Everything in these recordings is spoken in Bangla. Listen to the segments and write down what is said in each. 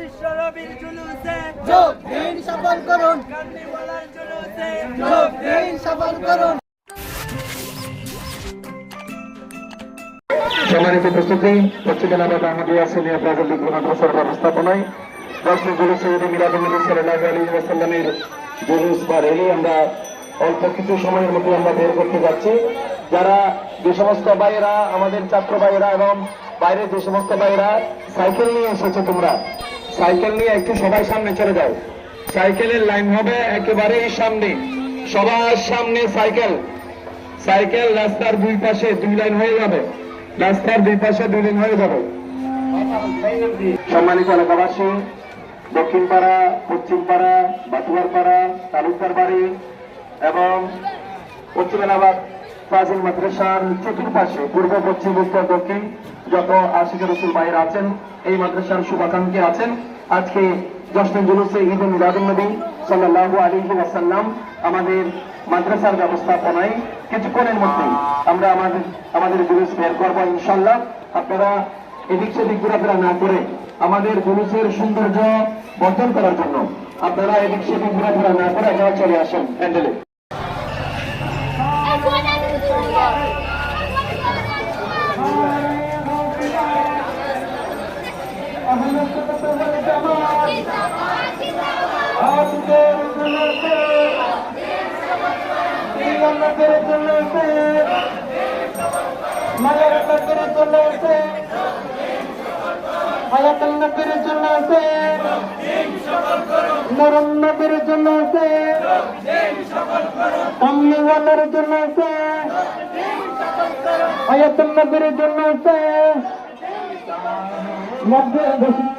বিশ্বনবীর জুলুসে যোগ দিন সফল করুন, কান্দিওয়ালার জুলুসে যোগ দিন সফল করুন। সম্মানিত উপস্থিতি, পশ্চিম এলাহাবাদ আহমদিয়া সিনিয়র প্রাইভেট লীগ মাদ্রাসার ব্যবস্থাপনায় 10 জুলুস ঈদে মিলাদুন্নবী সাল্লাল্লাহু আলাইহি ওয়াসাল্লামের জুলুস বা র্যালি আমরা অল্প কিছু সময়ের মধ্যে আমরা বের করতে যাচ্ছি। যারা যে সমস্ত ভাইয়েরা, আমাদের ছাত্র ভাইয়েরা এবং বাইরে যে সমস্ত ভাইয়েরা সাইকেল নিয়ে এসেছে, তোমরা সাইকেল নিয়ে একটু সবাই সামনে চলে যাও। সাইকেলের লাইন হবে একেবারেই সামনে, সবার সামনে সাইকেল। সাইকেল রাস্তার দুই পাশে 2 লাইন হয়ে যাবে, রাস্তার দুই পাশে 2 লাইন হয়ে যাবে। সম্মানিত এলাকাবাসী, দক্ষিণ পাড়া, পশ্চিম পাড়া, বাতুয়ার পাড়া, তালুকদার বাড়ি এবং পশ্চিম এলাহাবাদ ফাজিল মাদ্রাসার চতুর্পাশে পূর্ব, পশ্চিম, উত্তর, দক্ষিণ যত আশিক রসুল ভাইয়েরা আছেন, এই মাদ্রাসার শুভাকাঙ্ক্ষী আছেন, আজকে জশ্নে জুলুসে ঈদে মিলাদুন্নবী সাল্লাল্লাহু আলাইহি ওয়াসাল্লাম আমাদের মাদ্রাসার ব্যবস্থাপনায় কিছুক্ষণের মধ্যেই আমরা আমাদের জুলুস বের করবো ইনশাল্লাহ। আপনারা এদিক সেদিক ঘোরাফেরা না করে আমাদের জুলুসের সৌন্দর্য বর্ধন করার জন্য আপনারা এদিক সেদিক ঘোরাফেরা না করে আপনারা চলে আসেন প্যান্ডেলে। হায়াতুন্নবীর জুলুসে, নূরুন নবীর জুলুসে, কামলিওয়ালার জুলুসে, হায়াতুন্নবীর জুলুসে,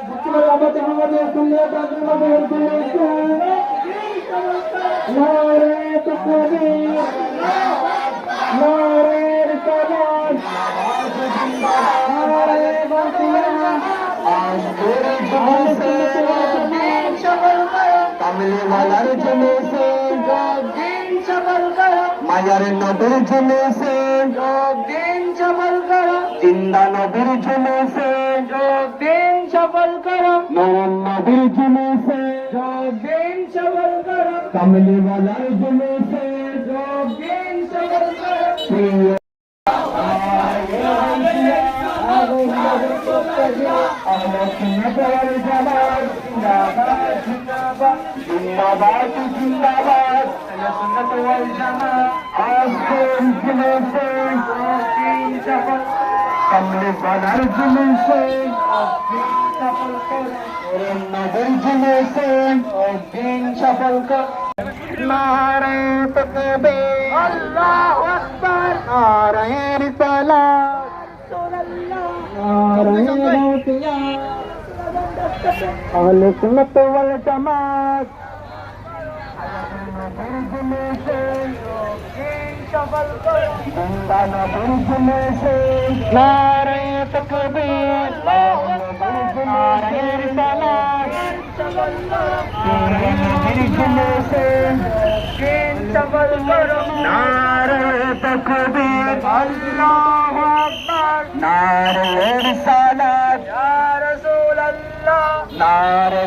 পশ্চিম এলাহাবাদ আহমদিয়া সিনিয়র প্রাইভেট লীগের জুলুসে, নারে তাকবীর, নারে রিসালাত, নারে বাতিলাত। কামলিওয়ালার জুলুসে, যোগ দিন সফল করো, মায়ার নবীর জুলুসে, যোগ দিন সফল করো, জিন্দা নবীর জুলুসে, যোগ দিন সফল করো, নূরুন নবীর জুলুসে, যোগ দিন সফল করো, কামলিওয়ালার জুলুসে, যোগ দিন সফল করো। আহলে সুন্নাত ওয়াল জামাত জিন্দাবাদ, জিন্দাবাদ, জিন্দাবাদ, জিন্দাবাদ। আহলে সুন্নাত ওয়াল জামাত আজকের জুলুসে যোগ দিন সফল, কামলিওয়ালার জুলুসে যোগ দিন সফল কর, নূরুন নবীর জুলুসে যোগ দিন সফল কর। নারে তাকবীর, আল্লাহু আকবার, নারে রিসালাত, আহলে সুন্নাত ওয়াল জামাত জিন্দা নবীর জুলুসে, নারে তাকবীর, নারে রিসালাত, নবীর জুলুসে নারে তাকবীর, আল্লাহু আকবার, নারে রিসালাত, ইয়া রাসূলুল্লাহ, নারে